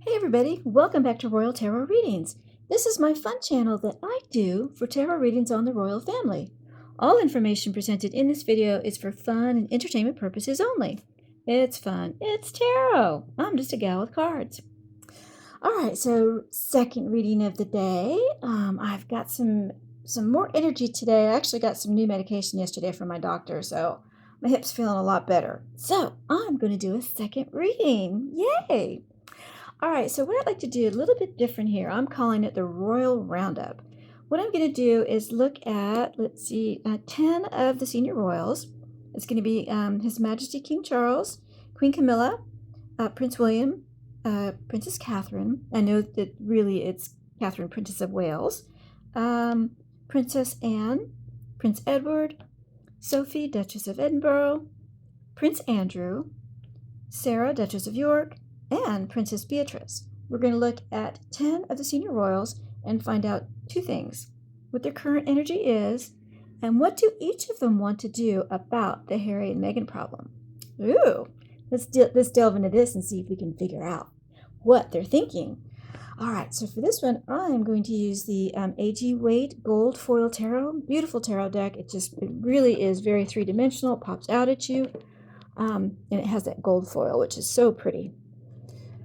Hey everybody, welcome back to Royal Tarot Readings. This is my fun channel that I do for tarot readings on the royal family. All information presented in this video is for fun and entertainment purposes only. It's fun, it's tarot. I'm just a gal with cards. Alright, so second reading of the day. I've got some more energy today. I actually got some new medication yesterday from my doctor, so my hip's feeling a lot better. So I'm going to do a second reading. Yay! All right, so what I'd like to do a little bit different here. I'm calling it the Royal Roundup. What I'm going to do is look at, 10 of the senior royals. It's going to be His Majesty King Charles, Queen Camilla, Prince William, Princess Catherine. I know that really it's Catherine, Princess of Wales, Princess Anne, Prince Edward, Sophie, Duchess of Edinburgh, Prince Andrew, Sarah, Duchess of York, and Princess Beatrice. We're going to look at 10 of the senior royals and find out two things: what their current energy is, and what do each of them want to do about the Harry and Meghan problem. Ooh, let's delve into this and see if we can figure out what they're thinking. All right, so for this one, I'm going to use the AG Weight Gold Foil Tarot. Beautiful tarot deck. It really is very three-dimensional. It pops out at you, and it has that gold foil, which is so pretty.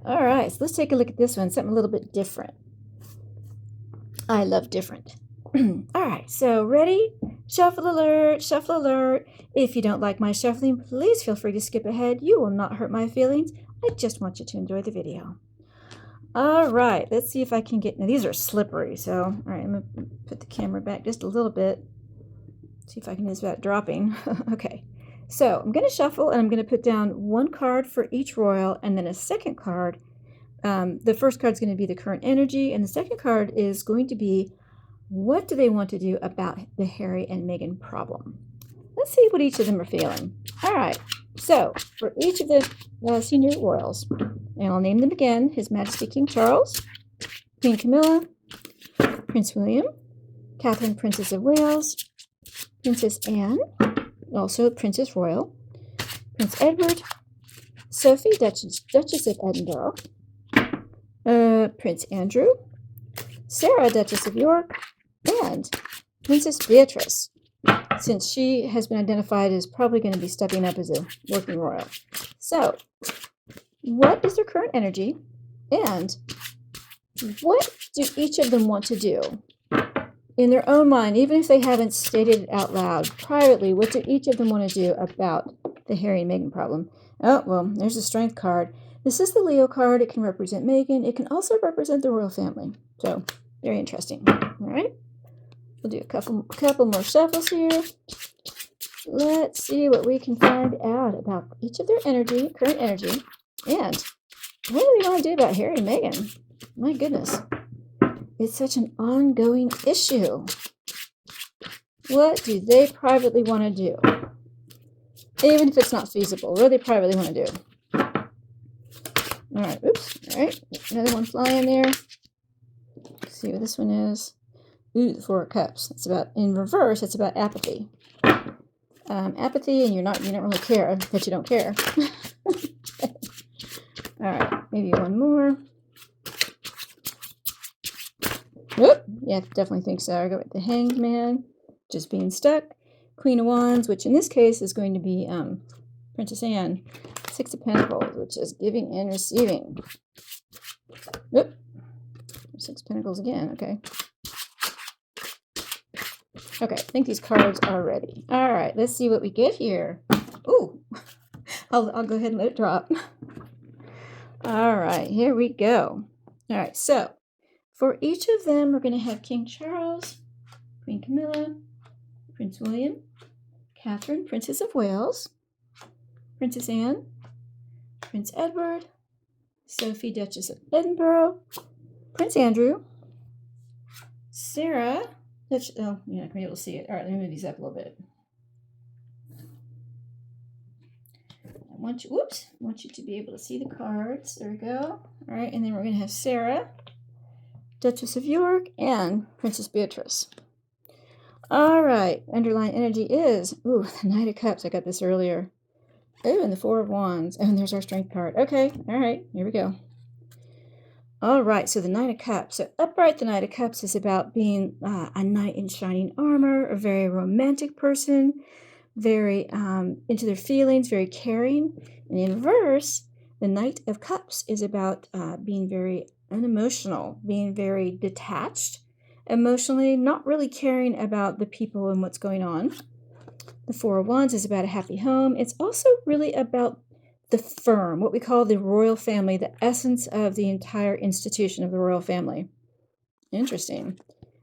All right, so let's take a look at this one, something a little bit different. I love different. All right, so ready? Shuffle alert, shuffle alert. If you don't like my shuffling, please feel free to skip ahead. You will not hurt my feelings. I just want you to enjoy the video. All right, let's see if I can get, now these are slippery, so, all right, I'm gonna put the camera back just a little bit. See if I can use that dropping. Okay. So I'm going to shuffle, and I'm going to put down one card for each royal, and then a second card. The first card is going to be the current energy, and the second card is going to be what do they want to do about the Harry and Meghan problem. Let's see what each of them are feeling. All right, so for each of the senior royals, and I'll name them again: His Majesty King Charles, Queen Camilla, Prince William, Catherine, Princess of Wales, Princess Anne, also Princess Royal, Prince Edward, Sophie, Duchess of Edinburgh, Prince Andrew, Sarah, Duchess of York, and Princess Beatrice, since she has been identified as probably going to be stepping up as a working royal. So, what is their current energy, and what do each of them want to do? In their own mind, even if they haven't stated it out loud, privately, what do each of them want to do about the Harry and Meghan problem? Oh, well, there's the Strength card. This is the Leo card. It can represent Meghan. It can also represent the royal family. So, very interesting. All right. We'll do a couple more shuffles here. Let's see what we can find out about each of their energy, current energy, and what do they want to do about Harry and Meghan? My goodness. It's such an ongoing issue. What do they privately want to do? Even if it's not feasible, what do they privately want to do? All right, oops, all right, another one flying there. Let's see what this one is. Ooh, the Four of Cups. It's about, in reverse, it's about apathy. Apathy, and you don't really care that you don't care. All right, maybe one more. Whoop, yeah, definitely think so. I go with the Hanged Man, just being stuck. Queen of Wands, which in this case is going to be Princess Anne. Six of Pentacles, which is giving and receiving. Whoop, Six of Pentacles again. Okay. Okay, I think these cards are ready. All right, let's see what we get here. Ooh, I'll go ahead and let it drop. All right, here we go. All right, so for each of them, we're going to have King Charles, Queen Camilla, Prince William, Catherine, Princess of Wales, Princess Anne, Prince Edward, Sophie, Duchess of Edinburgh, Prince Andrew, Sarah, oh, you're not going to be able to see it. All right, let me move these up a little bit. I want you to be able to see the cards. There we go. All right, and then we're going to have Sarah, Duchess of York, and Princess Beatrice. All right, underlying energy is, ooh, the Knight of Cups. I got this earlier. Ooh, and the Four of Wands. And there's our Strength card. Okay, all right, here we go. All right, so the Knight of Cups. So upright, the Knight of Cups is about being a knight in shining armor, a very romantic person, very into their feelings, very caring. And in reverse, the Knight of Cups is about being very unemotional, being very detached emotionally, not really caring about the people and what's going on. The Four of Wands is about a happy home. It's also really about the firm, what we call the royal family, the essence of the entire institution of the royal family. Interesting.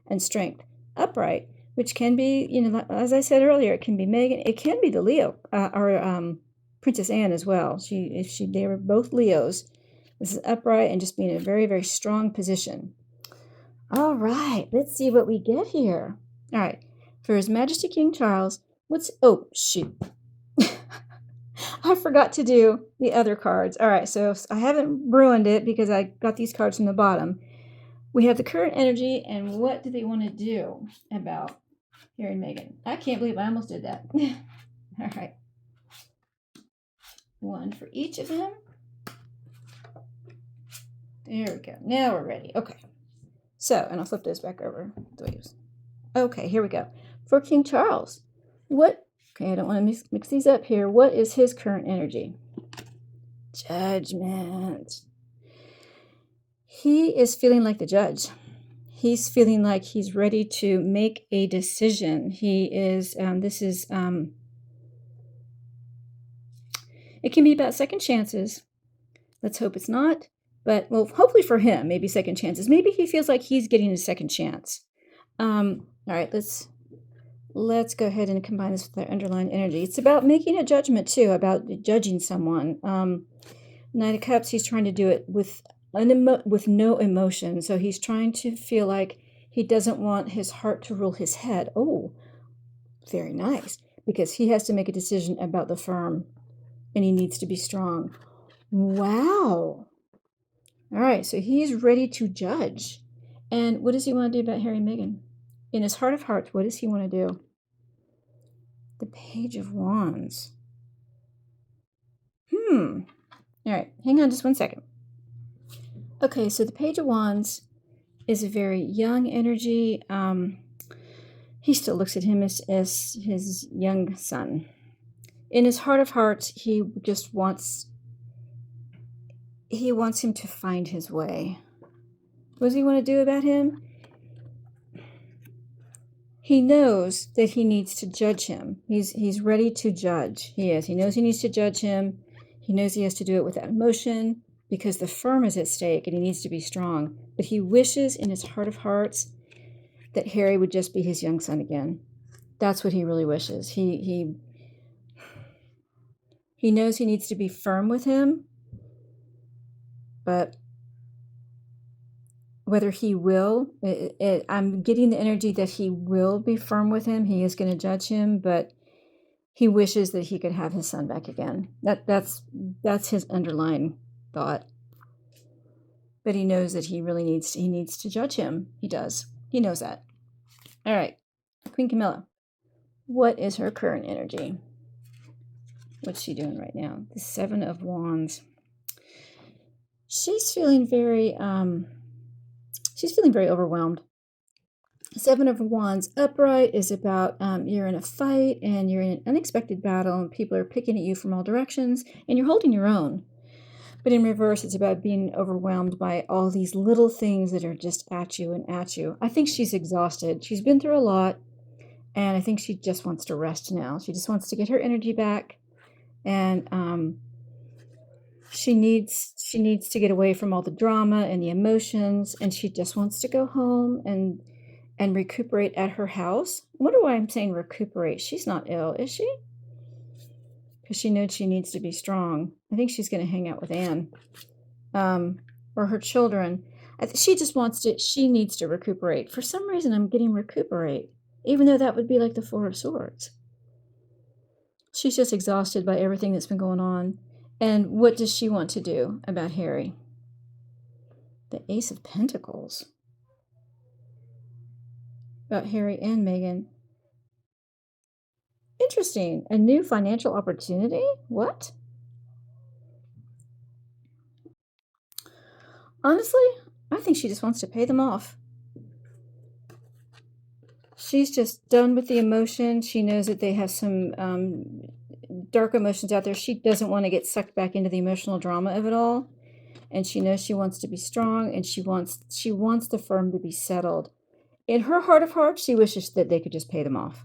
And strength. Upright, which can be, as I said earlier, it can be Meghan, it can be the Leo, or Princess Anne as well. They were both Leos. This is upright and just being in a very, very strong position. All right, let's see what we get here. All right, for His Majesty King Charles, oh, shoot. I forgot to do the other cards. All right, so I haven't ruined it because I got these cards from the bottom. We have the current energy, and what do they want to do about Harry and Meghan? I can't believe I almost did that. All right. One for each of them. There we go. Now we're ready. Okay. So, and I'll flip those back over. Okay, here we go. For King Charles, okay, I don't want to mix these up here. What is his current energy? Judgment. He is feeling like the judge. He's feeling like he's ready to make a decision. He is, it can be about second chances. Let's hope it's not. But, well, hopefully for him, maybe second chances. Maybe he feels like he's getting a second chance. All right, let's go ahead and combine this with our underlying energy. It's about making a judgment, too, about judging someone. Knight of Cups, he's trying to do it with no emotion. So he's trying to feel like he doesn't want his heart to rule his head. Oh, very nice. Because he has to make a decision about the firm, and he needs to be strong. Wow. All right, so he's ready to judge. And what does he want to do about Harry and Meghan? In his heart of hearts, what does he want to do? The Page of Wands. All right, hang on just one second. Okay, so the Page of Wands is a very young energy. He still looks at him as his young son. In his heart of hearts, he just wants him to find his way. What does he want to do about him? He knows that he needs to judge him. He's ready to judge. He is. He knows he needs to judge him. He knows he has to do it without emotion because the firm is at stake and he needs to be strong. But he wishes in his heart of hearts that Harry would just be his young son again. That's what he really wishes. He knows he needs to be firm with him, but whether he will, I'm getting the energy that he will be firm with him. He is going to judge him, but he wishes that he could have his son back again. That's his underlying thought. But he knows that he needs to judge him. He does. He knows that. All right, Queen Camilla. What is her current energy? What's she doing right now? The Seven of Wands. She's feeling very overwhelmed. Seven of Wands upright is about you're in a fight and you're in an unexpected battle and people are picking at you from all directions and you're holding your own. But in reverse, it's about being overwhelmed by all these little things that are just at you and at you. I think she's exhausted. She's been through a lot, and I think she just wants to rest now. She just wants to get her energy back, and she needs to get away from all the drama and the emotions, and she just wants to go home and recuperate at her house. I wonder why I'm saying recuperate. She's not ill, is she? Because she knows she needs to be strong. I think she's going to hang out with Anne or her children. She needs to recuperate. For some reason, I'm getting recuperate, even though that would be like the Four of Swords. She's just exhausted by everything that's been going on. And what does she want to do about Harry? The Ace of Pentacles. About Harry and Meghan. Interesting. A new financial opportunity? What? Honestly, I think she just wants to pay them off. She's just done with the emotion. She knows that they have some dark emotions out there. She doesn't want to get sucked back into the emotional drama of it all. And she knows she wants to be strong, and she wants the firm to be settled. In her heart of hearts, she wishes that they could just pay them off.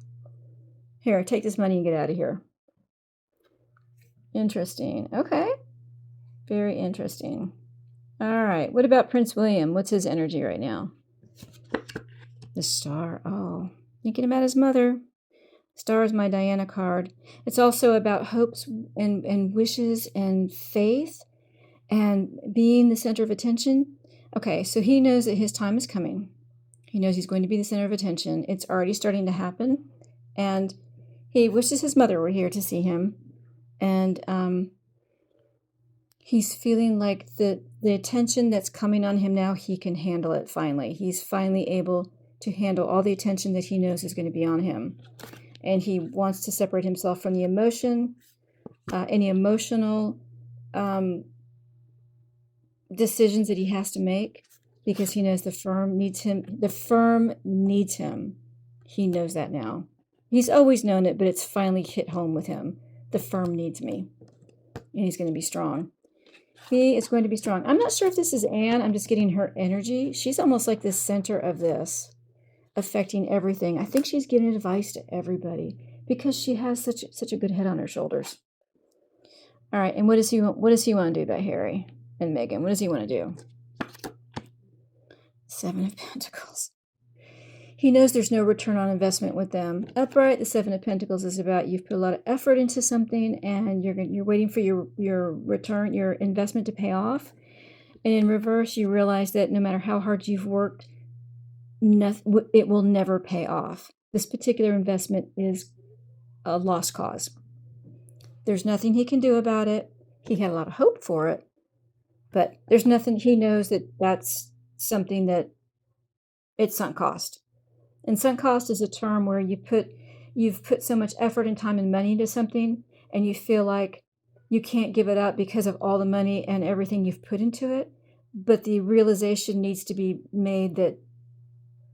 Here, take this money and get out of here. Interesting. Okay. Very interesting. All right. What about Prince William? What's his energy right now? The Star. Oh, thinking about his mother. Star is my Diana card. It's also about hopes and wishes and faith and being the center of attention. Okay, so he knows that his time is coming. He knows he's going to be the center of attention. It's already starting to happen. And he wishes his mother were here to see him. And he's feeling like the attention that's coming on him now, he can handle it finally. He's finally able to handle all the attention that he knows is going to be on him. And he wants to separate himself from the emotion, any emotional decisions that he has to make, because he knows the firm needs him. The firm needs him. He knows that now. He's always known it, but it's finally hit home with him. The firm needs me. And he's going to be strong. He is going to be strong. I'm not sure if this is Anne. I'm just getting her energy. She's almost like the center of this, affecting everything. I think she's giving advice to everybody because she has such a good head on her shoulders. All right, and what does he want to do about Harry and Meghan? What does he want to do? Seven of Pentacles. He knows there's no return on investment with them. Upright, the Seven of Pentacles is about you've put a lot of effort into something and you're waiting for your return, your investment to pay off. And in reverse, you realize that no matter how hard you've worked, it will never pay off. This particular investment is a lost cause. There's nothing he can do about it. He had a lot of hope for it, but there's nothing. He knows that that's something that it's sunk cost. And sunk cost is a term where you've put so much effort and time and money into something, and you feel like you can't give it up because of all the money and everything you've put into it. But the realization needs to be made that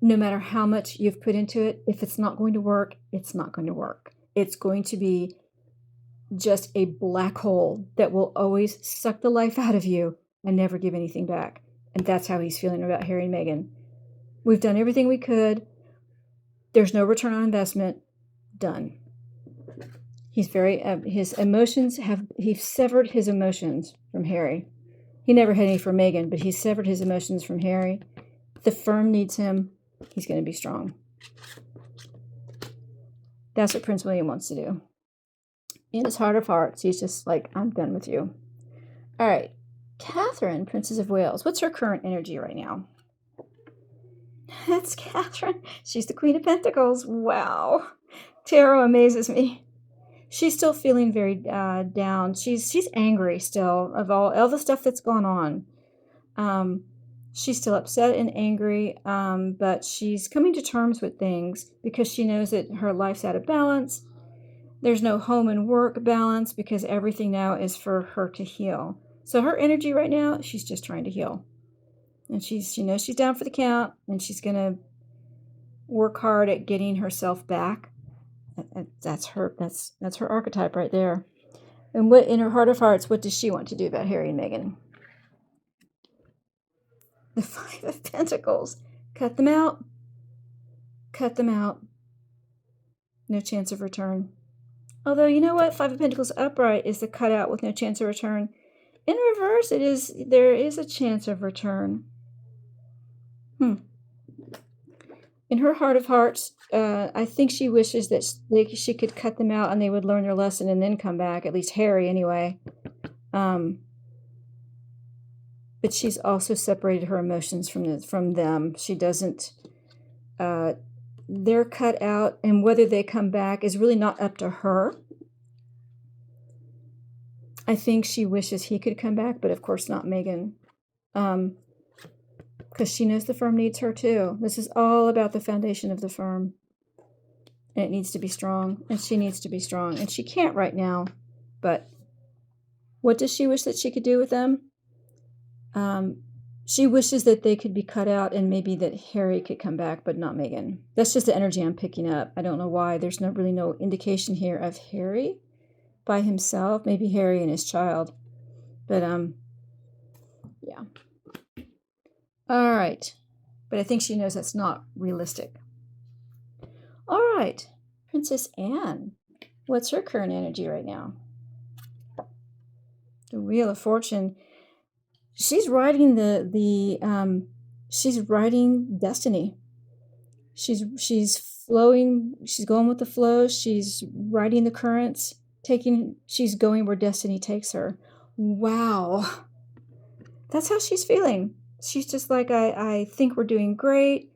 no matter how much you've put into it, if it's not going to work, it's not going to work. It's going to be just a black hole that will always suck the life out of you and never give anything back. And that's how he's feeling about Harry and Meghan. We've done everything we could. There's no return on investment. Done. He's very, his emotions he's severed his emotions from Harry. He never had any for Meghan, but he severed his emotions from Harry. The firm needs him. He's going to be strong. That's what Prince William wants to do. In his heart of hearts, he's just like, I'm done with you. All right. Catherine, Princess of Wales. What's her current energy right now? That's Catherine. She's the Queen of Pentacles. Wow. Tarot amazes me. She's still feeling very down. She's angry still of all the stuff that's gone on. She's still upset and angry, but she's coming to terms with things because she knows that her life's out of balance. There's no home and work balance because everything now is for her to heal. So her energy right now, she's just trying to heal. And she knows she's down for the count, and she's going to work hard at getting herself back. That's her archetype right there. And what in her heart of hearts, what does she want to do about Harry and Meghan? The Five of Pentacles. Cut them out. Cut them out. No chance of return. Although, you know what? Five of Pentacles upright is the cutout with no chance of return. In reverse, there is a chance of return. In her heart of hearts, I think she wishes that she could cut them out and they would learn their lesson and then come back, at least Harry anyway. But she's also separated her emotions from them. She doesn't, they're cut out, and whether they come back is really not up to her. I think she wishes he could come back, but of course not Meghan. Because she knows the firm needs her too. This is all about the foundation of the firm. And it needs to be strong. And she needs to be strong. And she can't right now. But what does she wish that she could do with them? She wishes that they could be cut out and maybe that Harry could come back, but not Meghan. That's just the energy I'm picking up. I don't know why. There's really no indication here of Harry by himself. Maybe Harry and his child. But, yeah. All right. But I think she knows that's not realistic. All right. Princess Anne. What's her current energy right now? The Wheel of Fortune. She's riding she's riding destiny. She's flowing, she's going with the flow, she's riding the currents, she's going where destiny takes her. Wow. That's how she's feeling. She's just like, I think we're doing great.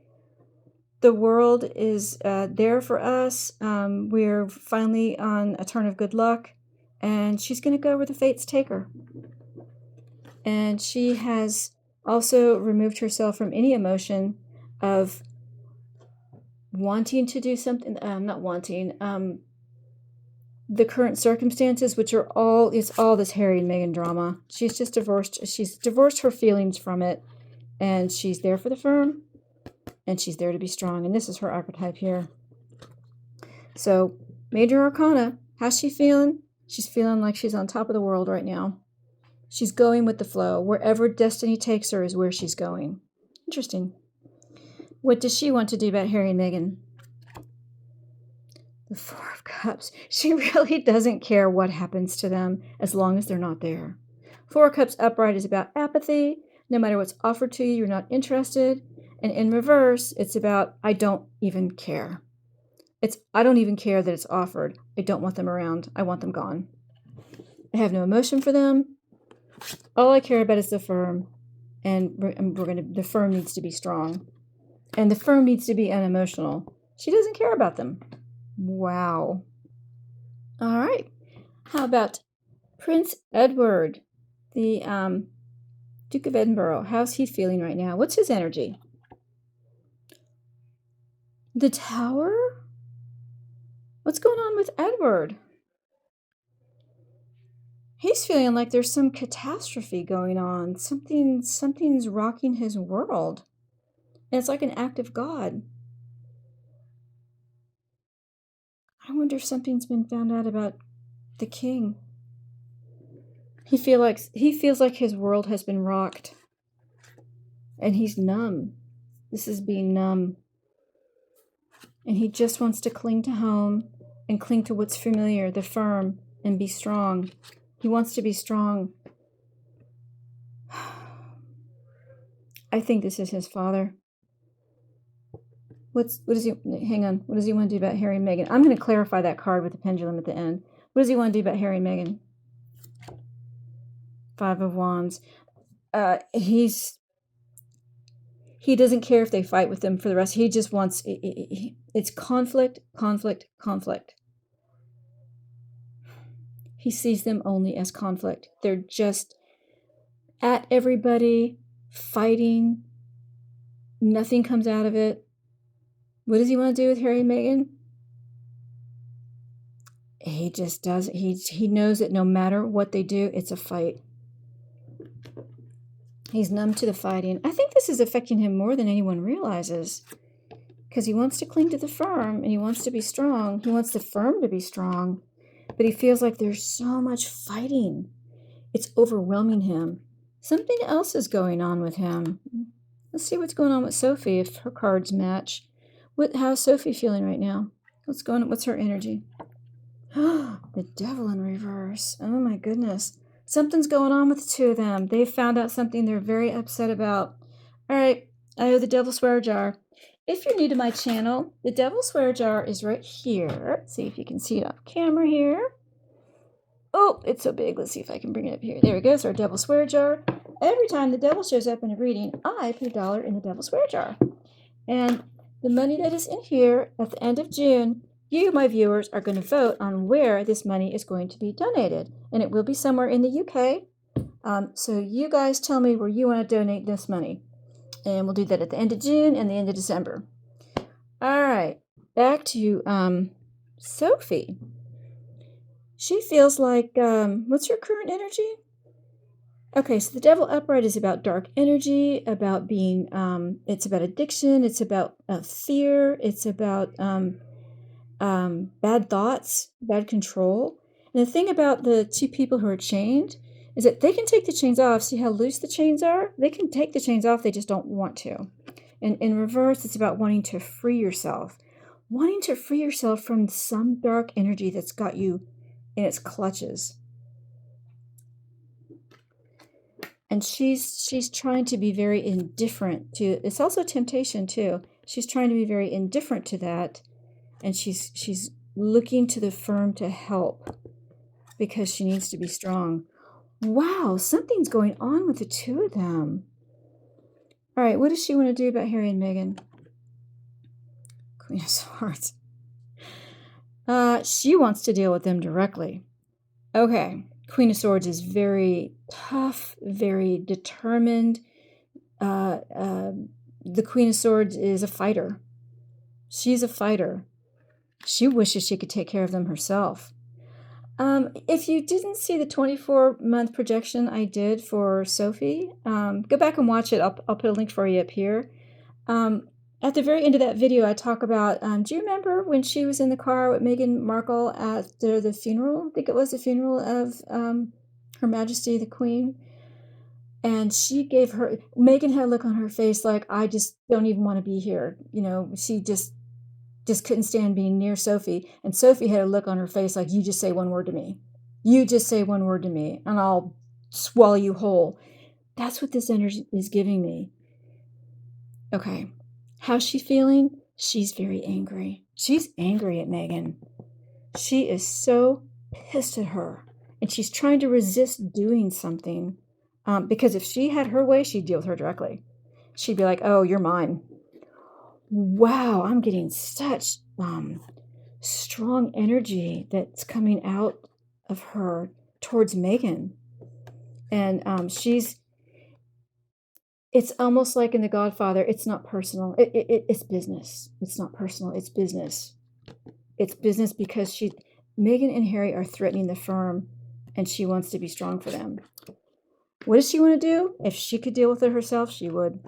The world is there for us. We're finally on a turn of good luck, and she's going to go where the fates take her. And she has also removed herself from any emotion of wanting to do something, not wanting, the current circumstances, which are it's all this Harry and Meghan drama. She's divorced her feelings from it, and she's there for the firm, and she's there to be strong, and this is her archetype here. So, Major Arcana, how's she feeling? She's feeling like she's on top of the world right now. She's going with the flow. Wherever destiny takes her is where she's going. Interesting. What does she want to do about Harry and Meghan? The Four of Cups. She really doesn't care what happens to them as long as they're not there. Four of Cups upright is about apathy. No matter what's offered to you, you're not interested. And in reverse, it's about I don't even care. I don't even care that it's offered. I don't want them around. I want them gone. I have no emotion for them. All I care about is the firm, and the firm needs to be strong, and the firm needs to be unemotional. She doesn't care about them. Wow. All right. How about Prince Edward, the Duke of Edinburgh? How's he feeling right now? What's his energy? The Tower? What's going on with Edward? He's feeling like there's some catastrophe going on. Something's rocking his world. And it's like an act of God. I wonder if something's been found out about the king. He feels like his world has been rocked. And he's numb. This is being numb. And he just wants to cling to home and cling to what's familiar, the firm, and be strong. He wants to be strong. I think this is his father. Hang on. What does he want to do about Harry and Meghan? I'm going to clarify that card with the pendulum at the end. What does he want to do about Harry and Meghan? Five of Wands. He doesn't care if they fight with them for the rest. He just wants, it's conflict, conflict, conflict. He sees them only as conflict. They're just at everybody, fighting. Nothing comes out of it. What does he want to do with Harry and Meghan? He just does. He knows that no matter what they do, it's a fight. He's numb to the fighting. I think this is affecting him more than anyone realizes, because he wants to cling to the firm and he wants to be strong. He wants the firm to be strong, but he feels like there's so much fighting. It's overwhelming him. Something else is going on with him. Let's see what's going on with Sophie if her cards match. How's Sophie feeling right now? What's her energy? The Devil in reverse. Oh my goodness. Something's going on with the two of them. They found out something they're very upset about. All right, I owe the Devil Swear Jar. If you're new to my channel, the Devil Swear Jar is right here. Let's see if you can see it off camera here. Oh, it's so big. Let's see if I can bring it up here. There it goes, our Devil Swear Jar. Every time the devil shows up in a reading, I put $1 in the Devil Swear Jar. And the money that is in here at the end of June, you, my viewers, are going to vote on where this money is going to be donated. And it will be somewhere in the UK. So you guys tell me where you want to donate this money. And we'll do that at the end of June and the end of December. All right. Back to Sophie. She feels like, what's her current energy? Okay, so the Devil upright is about dark energy, about being, it's about addiction, it's about fear, it's about bad thoughts, bad control. And the thing about the two people who are chained is that they can take the chains off. See how loose the chains are? They can take the chains off, they just don't want to. And in reverse, it's about wanting to free yourself. Wanting to free yourself from some dark energy that's got you in its clutches. And she's trying to be very indifferent to, it's also temptation too. She's trying to be very indifferent to that. And she's looking to the firm to help because she needs to be strong. Wow, something's going on with the two of them. All right, what does she want to do about Harry and Meghan? Queen of Swords. She wants to deal with them directly. Okay, Queen of Swords is very tough, very determined. The Queen of Swords is a fighter. She's a fighter. She wishes she could take care of them herself. If you didn't see the 24-month projection I did for Sophie, go back and watch it. I'll put a link for you up here. At the very end of that video, I talk about, do you remember when she was in the car with Meghan Markle at the funeral? I think it was the funeral of Her Majesty the Queen. And she gave her, Meghan had a look on her face like, I just don't even want to be here. You know, she just couldn't stand being near Sophie. And Sophie had a look on her face like, you just say one word to me. You just say one word to me and I'll swallow you whole. That's what this energy is giving me. Okay. How's she feeling? She's very angry. She's angry at Meghan. She is so pissed at her. And she's trying to resist doing something. Because if she had her way, she'd deal with her directly. She'd be like, oh, you're mine. Wow, I'm getting such strong energy that's coming out of her towards Meghan. And it's almost like in The Godfather, it's not personal. It's business. It's not personal, it's business. It's business because Meghan and Harry are threatening the firm and she wants to be strong for them. What does she want to do? If she could deal with it herself, she would.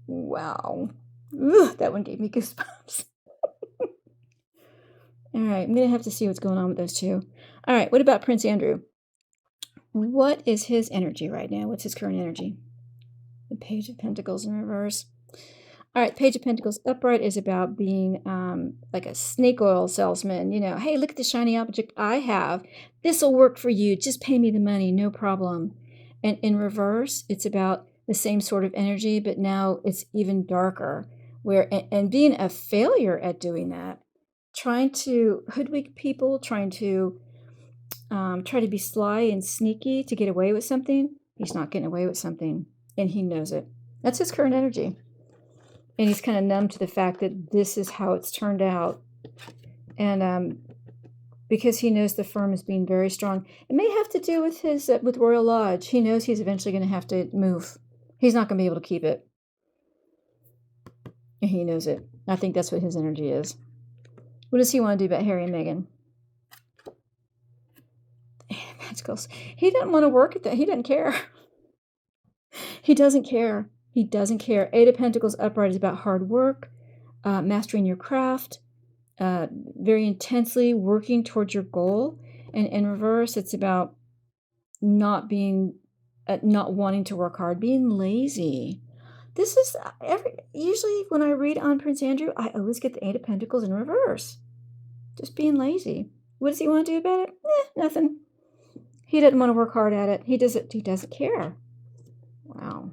Wow. Ugh, that one gave me goosebumps. All right, I'm going to have to see what's going on with those two. All right, what about Prince Andrew? What is his energy right now? What's his current energy? The Page of Pentacles in reverse. All right, Page of Pentacles upright is about being like a snake oil salesman. You know, hey, look at the shiny object I have. This will work for you. Just pay me the money, no problem. And in reverse, it's about the same sort of energy, but now it's even darker. And being a failure at doing that, trying to hoodwink people, trying to try to be sly and sneaky to get away with something. He's not getting away with something, and he knows it. That's his current energy. And he's kind of numb to the fact that this is how it's turned out. And because he knows the firm is being very strong, it may have to do with his with Royal Lodge. He knows he's eventually going to have to move. He's not going to be able to keep it. And he knows it. I think that's what his energy is. What does he want to do about Harry and Meghan? He doesn't want to work at that. He doesn't care. He doesn't care. He doesn't care. Eight of Pentacles upright is about hard work, mastering your craft, very intensely working towards your goal. And in reverse, it's about not wanting to work hard, being lazy. This is usually when I read on Prince Andrew, I always get the Eight of Pentacles in reverse. Just being lazy. What does he want to do about it? Nothing. He doesn't want to work hard at it. He doesn't care. Wow.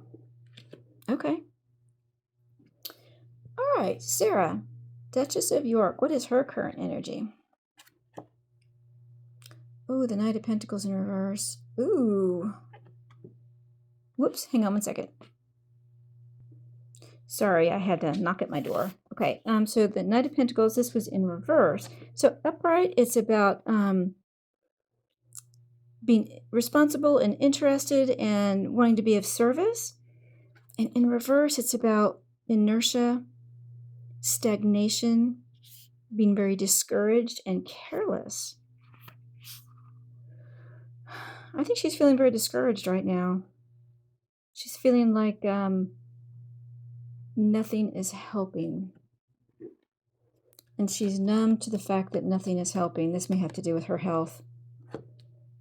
Okay. All right, Sarah, Duchess of York. What is her current energy? Oh, the Knight of Pentacles in reverse. Ooh. Whoops, hang on one second. Sorry, I had to knock at my door. Okay, so the Knight of Pentacles, this was in reverse. So upright, it's about being responsible and interested and wanting to be of service. And in reverse, it's about inertia, stagnation, being very discouraged and careless. I think she's feeling very discouraged right now. feeling like nothing is helping. And she's numb to the fact that nothing is helping. This may have to do with her health.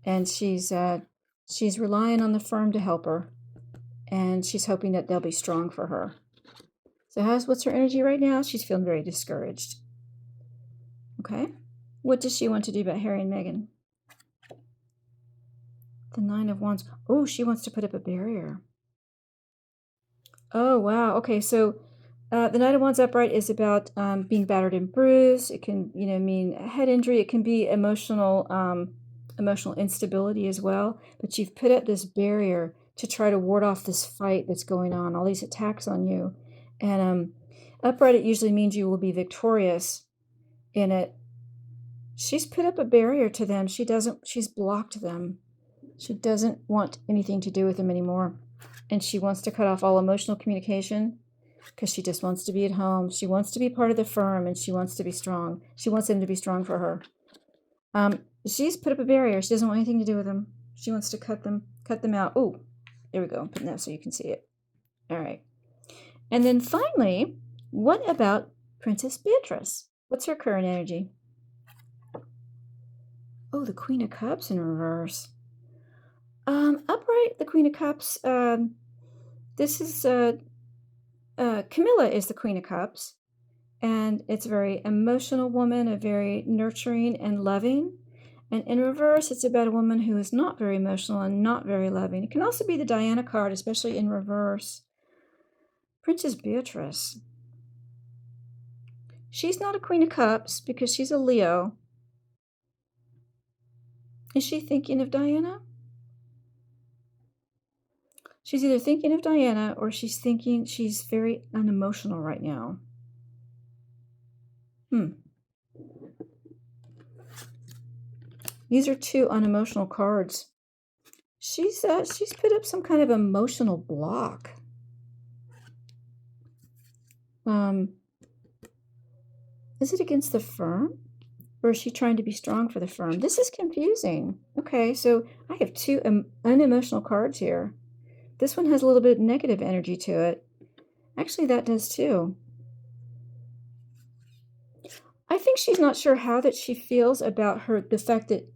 And she's relying on the firm to help her. And she's hoping that they'll be strong for her. So what's her energy right now? She's feeling very discouraged. Okay. What does she want to do about Harry and Meghan? The Nine of Wands. Oh, she wants to put up a barrier. Oh, wow. Okay, so the Knight of Wands upright is about being battered and bruised. It can, mean a head injury. It can be emotional instability as well. But you've put up this barrier to try to ward off this fight that's going on, all these attacks on you. And upright, it usually means you will be victorious in it. She's put up a barrier to them. She's blocked them. She doesn't want anything to do with them anymore. And she wants to cut off all emotional communication because she just wants to be at home. She wants to be part of the firm, and she wants to be strong. She wants them to be strong for her. She's put up a barrier. She doesn't want anything to do with them. She wants to cut them out. Oh, there we go. I'm putting that so you can see it. All right. And then finally, what about Princess Beatrice? What's her current energy? Oh, the Queen of Cups in reverse. Upright, the Queen of Cups. This is Camilla is the Queen of Cups, and it's a very emotional woman, a very nurturing and loving. And in reverse, it's about a woman who is not very emotional and not very loving. It can also be the Diana card, especially in reverse. Princess Beatrice. She's not a Queen of Cups because she's a Leo. Is she thinking of Diana? She's either thinking of Diana or she's thinking she's very unemotional right now. These are two unemotional cards. She's put up some kind of emotional block. Is it against the firm? Or is she trying to be strong for the firm? This is confusing. Okay, so I have two unemotional cards here. This one has a little bit of negative energy to it. Actually, that does too. I think she's not sure how that she feels about the fact that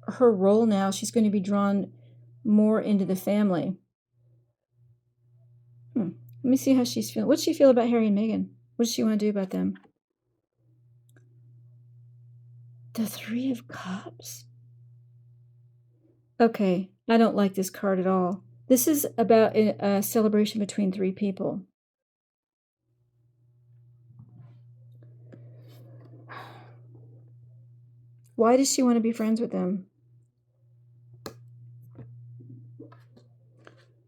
her role now, she's going to be drawn more into the family. Let me see how she's feeling. What does she feel about Harry and Meghan? What does she want to do about them? The Three of Cups. Okay, I don't like this card at all. This is about a celebration between three people. Why does she want to be friends with them?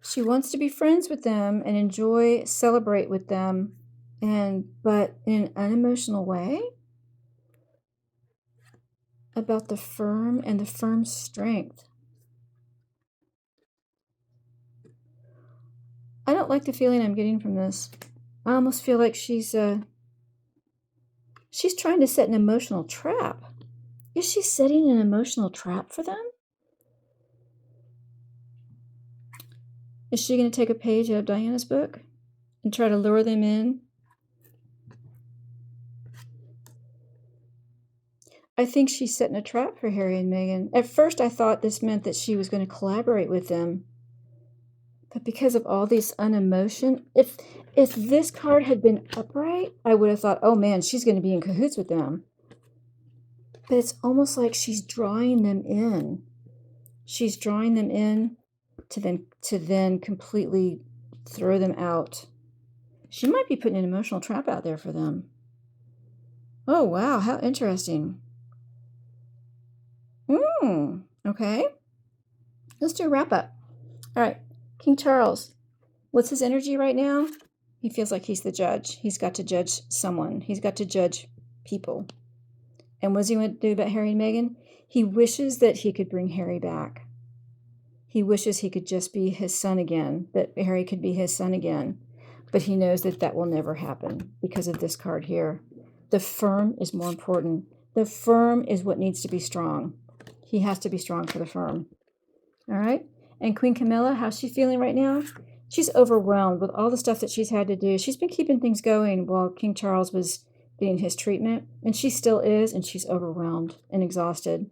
She wants to be friends with them and celebrate with them, but in an unemotional way about the firm and the firm's strength. I don't like the feeling I'm getting from this. I almost feel like she's trying to set an emotional trap. Is she setting an emotional trap for them? Is she going to take a page out of Diana's book and try to lure them in? I think she's setting a trap for Harry and Meghan. At first, I thought this meant that she was going to collaborate with them. But because of all this unemotion, if this card had been upright, I would have thought, oh man, she's going to be in cahoots with them. But it's almost like she's drawing them in. She's drawing them in to then completely throw them out. She might be putting an emotional trap out there for them. Oh, wow, how interesting. Okay. Let's do a wrap up. All right, King Charles. What's his energy right now? He feels like he's the judge. He's got to judge someone. He's got to judge people. And what does he want to do about Harry and Meghan? He wishes that he could bring Harry back. He wishes he could just be his son again, that Harry could be his son again. But he knows that that will never happen because of this card here. The firm is more important. The firm is what needs to be strong. He has to be strong for the firm. All right? And Queen Camilla, how's she feeling right now? She's overwhelmed with all the stuff that she's had to do. She's been keeping things going while King Charles was getting his treatment, and she still is, and she's overwhelmed and exhausted.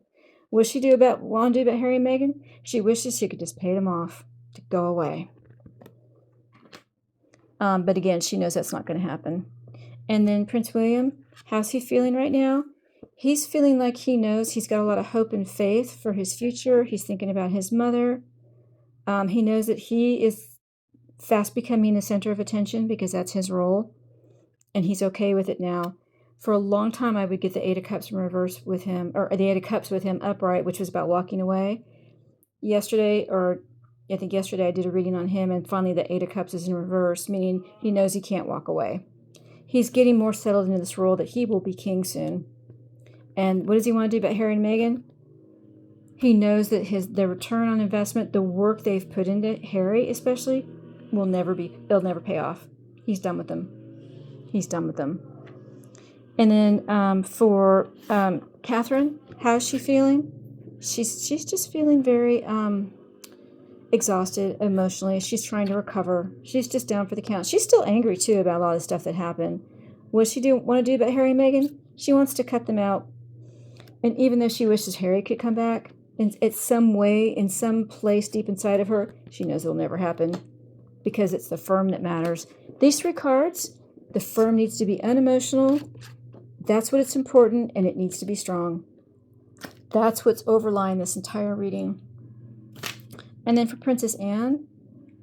What does she want to do about Harry and Meghan? She wishes she could just pay them off to go away. But again, she knows that's not going to happen. And then Prince William, how's he feeling right now? He's feeling like he knows he's got a lot of hope and faith for his future. He's thinking about his mother. He knows that he is fast becoming the center of attention because that's his role. And he's okay with it now. For a long time, I would get the Eight of Cups in reverse with him, or the Eight of Cups with him upright, which was about walking away. Yesterday, I think yesterday I did a reading on him, and finally the Eight of Cups is in reverse, meaning he knows he can't walk away. He's getting more settled into this role that he will be king soon. And what does he want to do about Harry and Meghan? He knows that their return on investment, the work they've put into Harry especially, it'll never pay off. He's done with them. He's done with them. And then for Catherine, how's she feeling? She's just feeling very exhausted emotionally. She's trying to recover. She's just down for the count. She's still angry too about a lot of stuff that happened. What does she want to do about Harry and Meghan? She wants to cut them out. And even though she wishes Harry could come back, in some way, in some place deep inside of her, she knows it'll never happen because it's the firm that matters. These three cards, the firm needs to be unemotional. That's what it's important, and it needs to be strong. That's what's overlying this entire reading. And then for Princess Anne,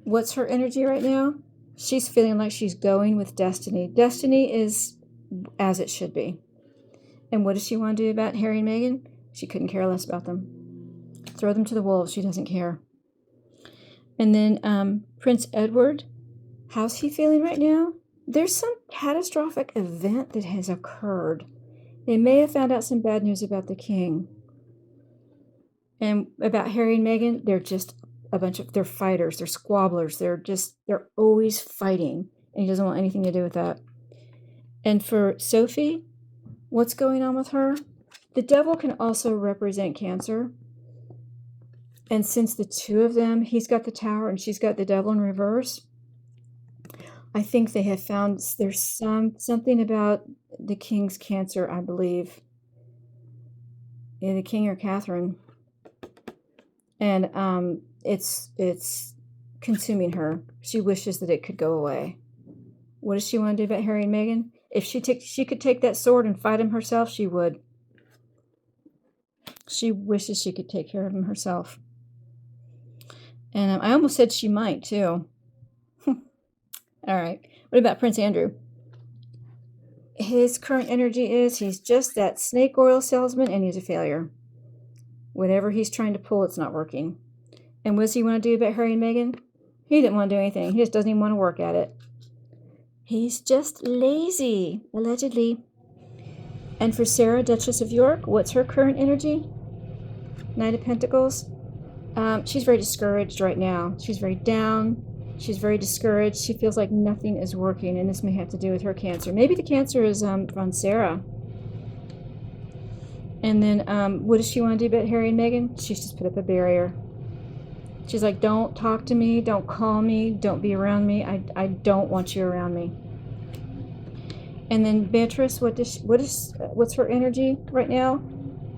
what's her energy right now? She's feeling like she's going with destiny. Destiny is as it should be. And what does she want to do about Harry and Meghan? She couldn't care less about them. Throw them to the wolves. She doesn't care. And then Prince Edward, how's he feeling right now? There's some catastrophic event that has occurred. They may have found out some bad news about the king. And about Harry and Meghan, they're just they're fighters, they're squabblers, they're always fighting. And he doesn't want anything to do with that. And for Sophie, what's going on with her? The devil can also represent Cancer. And since the two of them, he's got the Tower and she's got the devil in reverse, I think they have found there's something about the king's Cancer, I believe. Yeah, the king or Catherine. And it's consuming her. She wishes that it could go away. What does she want to do about Harry and Meghan? If she could take that sword and fight him herself, she would. She wishes she could take care of him herself. And I almost said she might, too. All right. What about Prince Andrew? His current energy is he's just that snake oil salesman and he's a failure. Whatever he's trying to pull, it's not working. And what does he want to do about Harry and Meghan? He didn't want to do anything. He just doesn't even want to work at it. He's just lazy, allegedly. And for Sarah, Duchess of York, what's her current energy? Knight of Pentacles. She's very discouraged right now. She's very down. She's very discouraged. She feels like nothing is working, and this may have to do with her Cancer. Maybe the Cancer is on Sarah. And then what does she want to do about Harry and Meghan? She's just put up a barrier. She's like, don't talk to me, don't call me, don't be around me. I don't want you around me. And then Beatrice, what's her energy right now?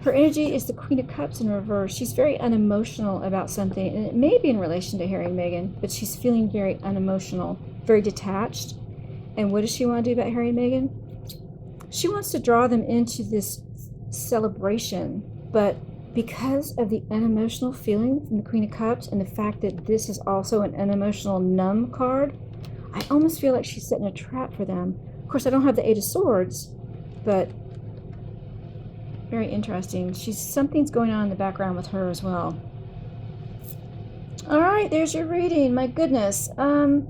Her energy is the Queen of Cups in reverse. She's very unemotional about something, and it may be in relation to Harry and Meghan, but she's feeling very unemotional, very detached. And what does she want to do about Harry and Meghan? She wants to draw them into this celebration, but because of the unemotional feeling from the Queen of Cups and the fact that this is also an unemotional numb card, I almost feel like she's setting a trap for them. Of course, I don't have the Eight of Swords, but very interesting. Something's going on in the background with her as well. All right, there's your reading. My goodness. I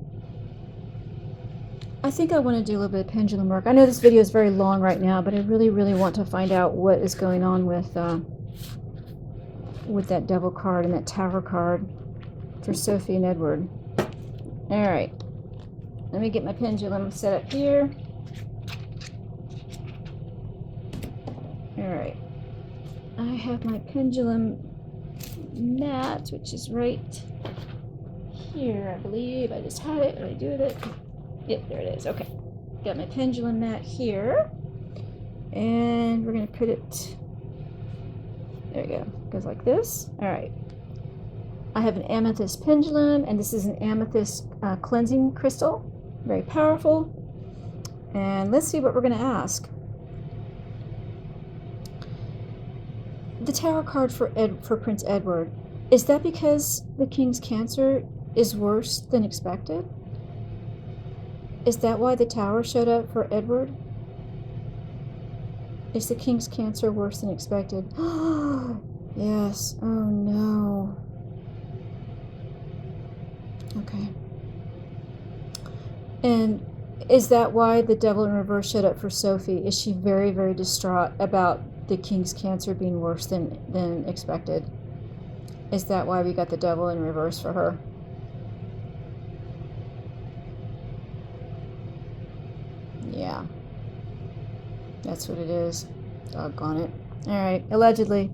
think I want to do a little bit of pendulum work. I know this video is very long right now, but I really, really want to find out what is going on with that Devil card and that Tower card for Sophie and Edward. All right. Let me get my pendulum set up here. All right. I have my pendulum mat, which is right here, I believe. I just had it. What did I do with it? Yep, there it is. Okay. Got my pendulum mat here. And we're going to put it, there we go. Goes like this. All right. I have an amethyst pendulum, and this is an amethyst cleansing crystal. Very powerful. And let's see what we're going to ask. The tarot card for Prince Edward. Is that because the King's Cancer is worse than expected? Is that why the Tower showed up for Edward? Is the King's Cancer worse than expected? Yes. Oh no. Okay. And is that why the Devil in Reverse showed up for Sophie? Is she very, very distraught about the King's Cancer being worse than expected? Is that why we got the Devil in Reverse for her? Yeah. That's what it is. Doggone it. Alright, allegedly.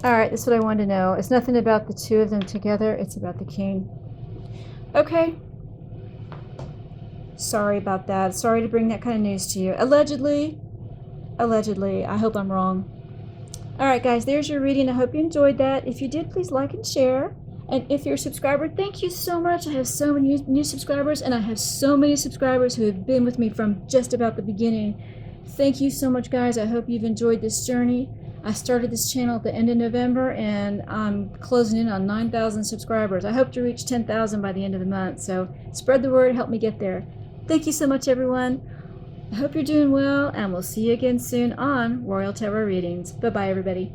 Alright, that's what I wanted to know. It's nothing about the two of them together, it's about the king. Okay. Sorry about that. Sorry to bring that kind of news to you. Allegedly. Allegedly. I hope I'm wrong. Alright guys, there's your reading. I hope you enjoyed that. If you did, please like and share. And if you're a subscriber, thank you so much. I have so many new subscribers, and I have so many subscribers who have been with me from just about the beginning. Thank you so much, guys. I hope you've enjoyed this journey. I started this channel at the end of November, and I'm closing in on 9,000 subscribers. I hope to reach 10,000 by the end of the month, so spread the word, help me get there. Thank you so much, everyone. I hope you're doing well, and we'll see you again soon on Royal Tarot Readings. Bye-bye, everybody.